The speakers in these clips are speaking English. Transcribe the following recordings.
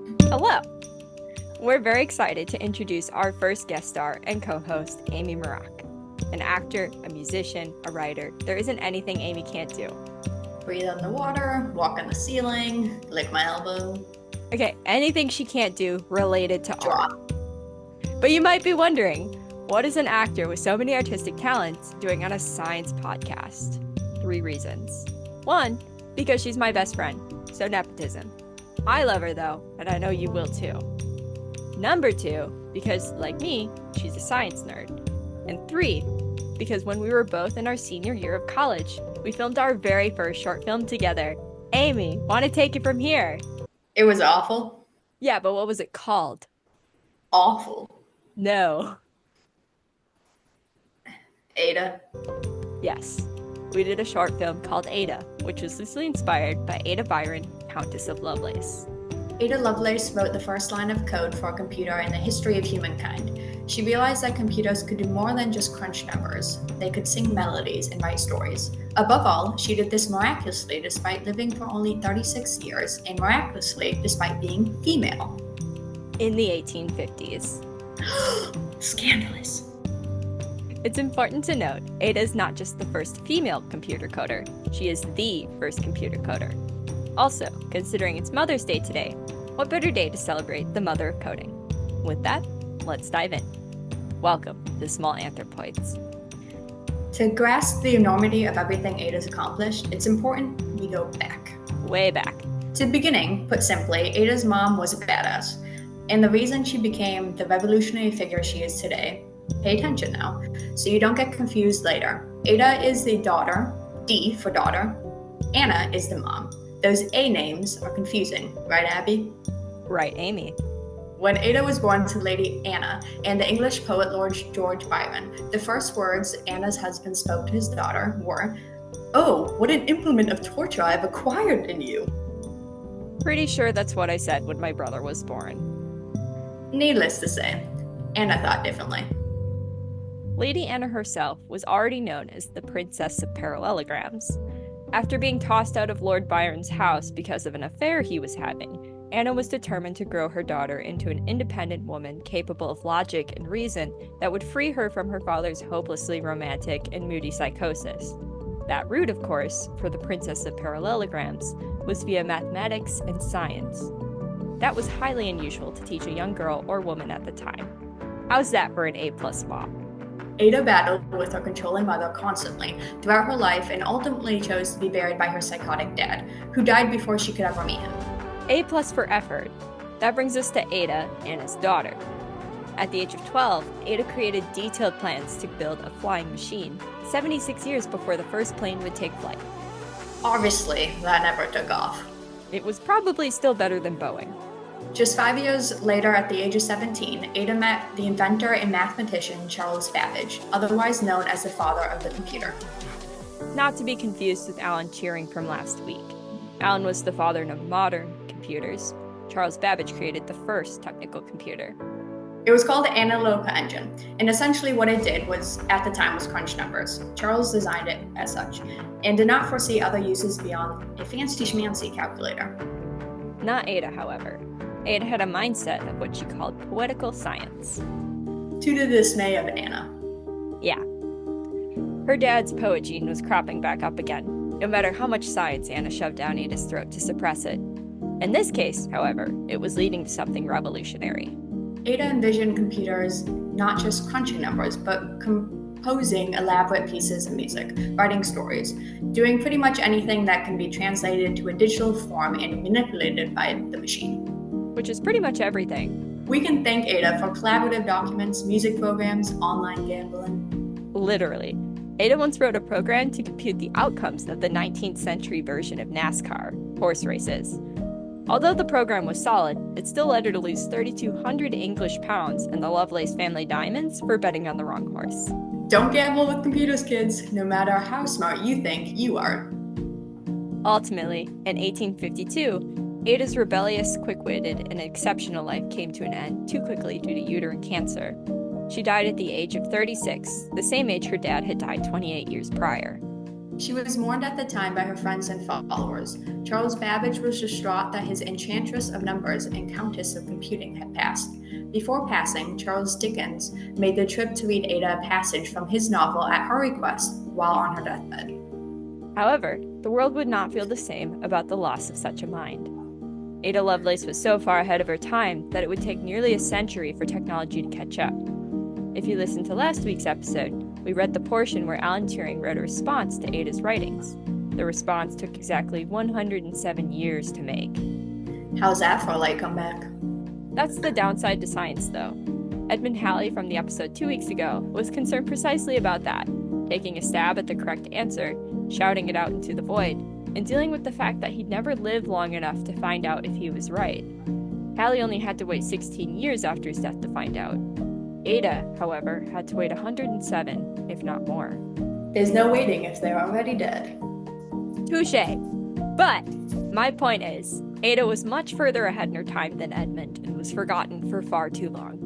Hello! We're very excited to introduce our first guest star and co-host, Amy Marak. An actor, a musician, a writer, there isn't anything Amy can't do. Breathe underwater, walk on the ceiling, lick my elbow. Okay, anything she can't do related to Draw. art. But you might be wondering, what is an actor with so many artistic talents doing on a science podcast? 3 reasons. 1, because she's my best friend, so nepotism. I love her though, and I know you will too. Number 2, because like me, she's a science nerd. And 3, because when we were both in our senior year of college, we filmed our very first short film together. Amy, want to take it from here? It was awful. Yeah, but what was it called? Awful. No. Ada. Yes. We did a short film called Ada, which was loosely inspired by Ada Byron, Countess of Lovelace. Ada Lovelace wrote the first line of code for a computer in the history of humankind. She realized that computers could do more than just crunch numbers. They could sing melodies and write stories. Above all, she did this miraculously despite living for only 36 years and miraculously despite being female. In the 1850s. Scandalous. It's important to note, Ada is not just the first female computer coder, she is the first computer coder. Also, considering it's Mother's Day today, what better day to celebrate the mother of coding? With that, let's dive in. Welcome to Small Anthropoids. To grasp the enormity of everything Ada's accomplished, it's important we go back. Way back. To the beginning, put simply, Ada's mom was a badass. And the reason she became the revolutionary figure she is today, pay attention now, so you don't get confused later. Ada is the daughter, D for daughter. Anna is the mom. Those A names are confusing, right, Abby? Right, Amy. When Ada was born to Lady Anna and the English poet Lord George Byron, the first words Anna's husband spoke to his daughter were, "Oh, what an implement of torture I have acquired in you." Pretty sure that's what I said when my brother was born. Needless to say, Anna thought differently. Lady Anna herself was already known as the Princess of Parallelograms. After being tossed out of Lord Byron's house because of an affair he was having, Anna was determined to grow her daughter into an independent woman capable of logic and reason that would free her from her father's hopelessly romantic and moody psychosis. That route, of course, for the Princess of Parallelograms was via mathematics and science. That was highly unusual to teach a young girl or woman at the time. How's that for an A+ mom? Ada battled with her controlling mother constantly throughout her life and ultimately chose to be buried by her psychotic dad, who died before she could ever meet him. A+ for effort. That brings us to Ada, Anna's daughter. At the age of 12, Ada created detailed plans to build a flying machine, 76 years before the first plane would take flight. Obviously, that never took off. It was probably still better than Boeing. Just 5 years later, at the age of 17, Ada met the inventor and mathematician Charles Babbage, otherwise known as the father of the computer. Not to be confused with Alan Turing from last week. Alan was the father of modern computers. Charles Babbage created the first technical computer. It was called the Analytical Engine, and essentially what it did was, at the time, was crunch numbers. Charles designed it as such, and did not foresee other uses beyond a fancy-schmancy calculator. Not Ada, however. Ada had a mindset of what she called poetical science. To the dismay of Anna. Yeah. Her dad's poet gene was cropping back up again, no matter how much science Anna shoved down Ada's throat to suppress it. In this case, however, it was leading to something revolutionary. Ada envisioned computers not just crunching numbers, but composing elaborate pieces of music, writing stories, doing pretty much anything that can be translated to a digital form and manipulated by the machine. Which is pretty much everything. We can thank Ada for collaborative documents, music programs, online gambling. Literally. Ada once wrote a program to compute the outcomes of the 19th century version of NASCAR, horse races. Although the program was solid, it still led her to lose 3,200 English pounds and the Lovelace family diamonds for betting on the wrong horse. Don't gamble with computers, kids, no matter how smart you think you are. Ultimately, in 1852, Ada's rebellious, quick-witted, and exceptional life came to an end too quickly due to uterine cancer. She died at the age of 36, the same age her dad had died 28 years prior. She was mourned at the time by her friends and followers. Charles Babbage was distraught that his Enchantress of Numbers and Countess of Computing had passed. Before passing, Charles Dickens made the trip to read Ada a passage from his novel at her request while on her deathbed. However, the world would not feel the same about the loss of such a mind. Ada Lovelace was so far ahead of her time that it would take nearly a century for technology to catch up. If you listened to last week's episode, we read the portion where Alan Turing wrote a response to Ada's writings. The response took exactly 107 years to make. How's that for a late comeback? That's the downside to science, though. Edmund Halley from the episode 2 weeks ago was concerned precisely about that, taking a stab at the correct answer, shouting it out into the void, and dealing with the fact that he'd never lived long enough to find out if he was right. Halley only had to wait 16 years after his death to find out. Ada, however, had to wait 107, if not more. There's no waiting if they're already dead. Touché! But my point is, Ada was much further ahead in her time than Edmund and was forgotten for far too long.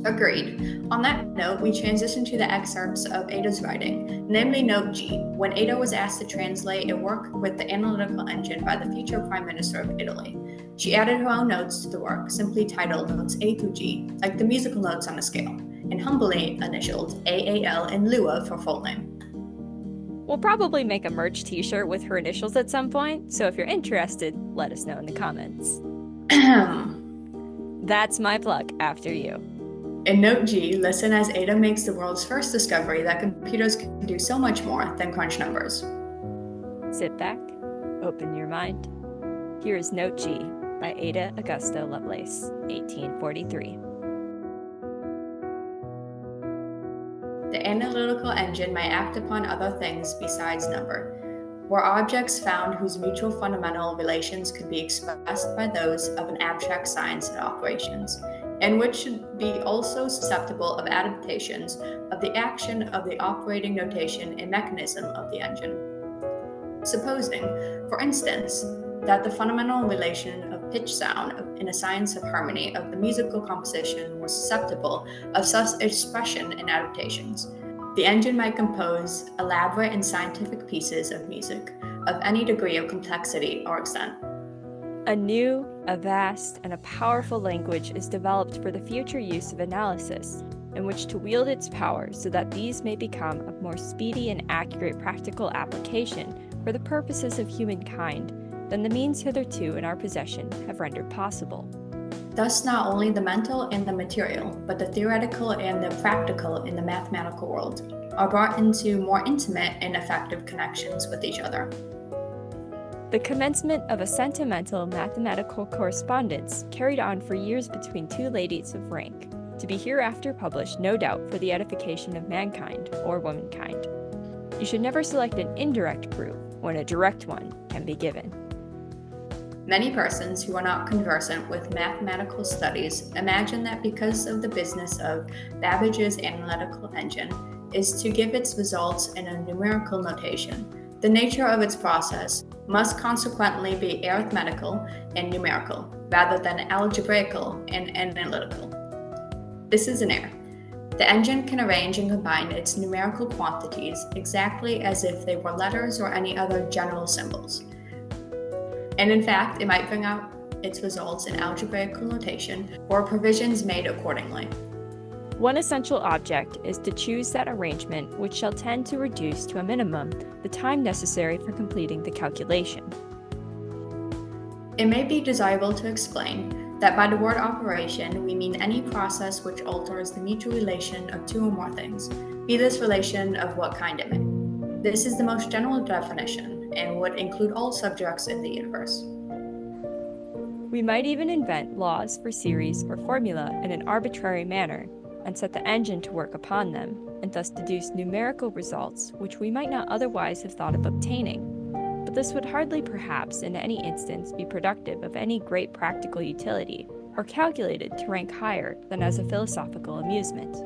Agreed. On that note, we transition to the excerpts of Ada's writing, namely Note G, when Ada was asked to translate a work with the analytical engine by the future Prime Minister of Italy. She added her own notes to the work, simply titled Notes A through G, like the musical notes on a scale, and humbly initialed AAL in lieu of her full name. We'll probably make a merch t-shirt with her initials at some point, so if you're interested, let us know in the comments. That's my plug after you. In Note G, listen as Ada makes the world's first discovery that computers can do so much more than crunch numbers. Sit back, open your mind. Here is Note G by Ada Augusta Lovelace, 1843. The analytical engine may act upon other things besides number. Were objects found whose mutual fundamental relations could be expressed by those of an abstract science and operations, and which should be also susceptible of adaptations of the action of the operating notation and mechanism of the engine. Supposing, for instance, that the fundamental relation of pitch sound in a science of harmony of the musical composition was susceptible of such expression and adaptations, the engine might compose elaborate and scientific pieces of music of any degree of complexity or extent. A new, a vast, and a powerful language is developed for the future use of analysis, in which to wield its power so that these may become of more speedy and accurate practical application for the purposes of humankind than the means hitherto in our possession have rendered possible. Thus, not only the mental and the material, but the theoretical and the practical in the mathematical world are brought into more intimate and effective connections with each other. The commencement of a sentimental mathematical correspondence carried on for years between two ladies of rank, to be hereafter published no doubt for the edification of mankind or womankind. You should never select an indirect proof when a direct one can be given. Many persons who are not conversant with mathematical studies imagine that because of the business of Babbage's analytical engine is to give its results in a numerical notation, the nature of its process must consequently be arithmetical and numerical, rather than algebraical and analytical. This is an error. The engine can arrange and combine its numerical quantities exactly as if they were letters or any other general symbols. And in fact, it might bring out its results in algebraical notation or provisions made accordingly. One essential object is to choose that arrangement which shall tend to reduce to a minimum the time necessary for completing the calculation. It may be desirable to explain that by the word operation we mean any process which alters the mutual relation of two or more things, be this relation of what kind it may. This is the most general definition and would include all subjects in the universe. We might even invent laws for series or formula in an arbitrary manner and set the engine to work upon them, and thus deduce numerical results which we might not otherwise have thought of obtaining. But this would hardly perhaps in any instance be productive of any great practical utility, or calculated to rank higher than as a philosophical amusement.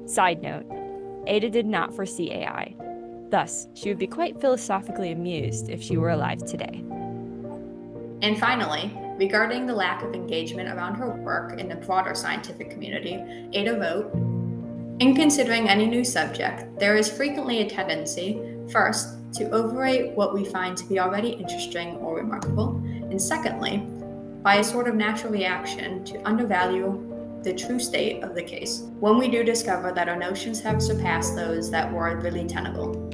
Side note, Ada did not foresee AI. Thus, she would be quite philosophically amused if she were alive today. And finally, regarding the lack of engagement around her work in the broader scientific community, Ada wrote, "In considering any new subject, there is frequently a tendency, first, to overrate what we find to be already interesting or remarkable, and secondly, by a sort of natural reaction to undervalue the true state of the case, when we do discover that our notions have surpassed those that were really tenable.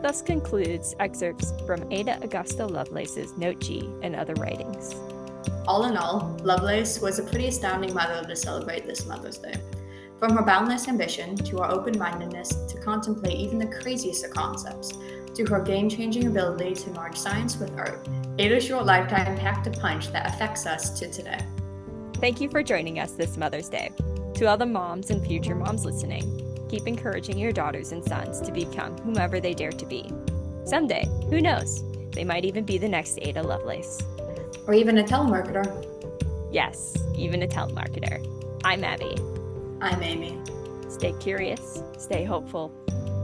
Thus concludes excerpts from Ada Augusta Lovelace's Note G and other writings. All in all, Lovelace was a pretty astounding mother to celebrate this Mother's Day. From her boundless ambition to her open-mindedness to contemplate even the craziest of concepts, to her game-changing ability to merge science with art, Ada's short lifetime packed a punch that affects us to today. Thank you for joining us this Mother's Day. To all the moms and future moms listening, keep encouraging your daughters and sons to become whomever they dare to be. Someday, who knows, they might even be the next Ada Lovelace. Or even a telemarketer. Yes, even a telemarketer. I'm Abby. I'm Amy. Stay curious, stay hopeful.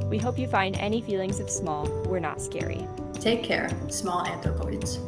We hope you find any feelings of small were not scary. Take care, small anthropoids.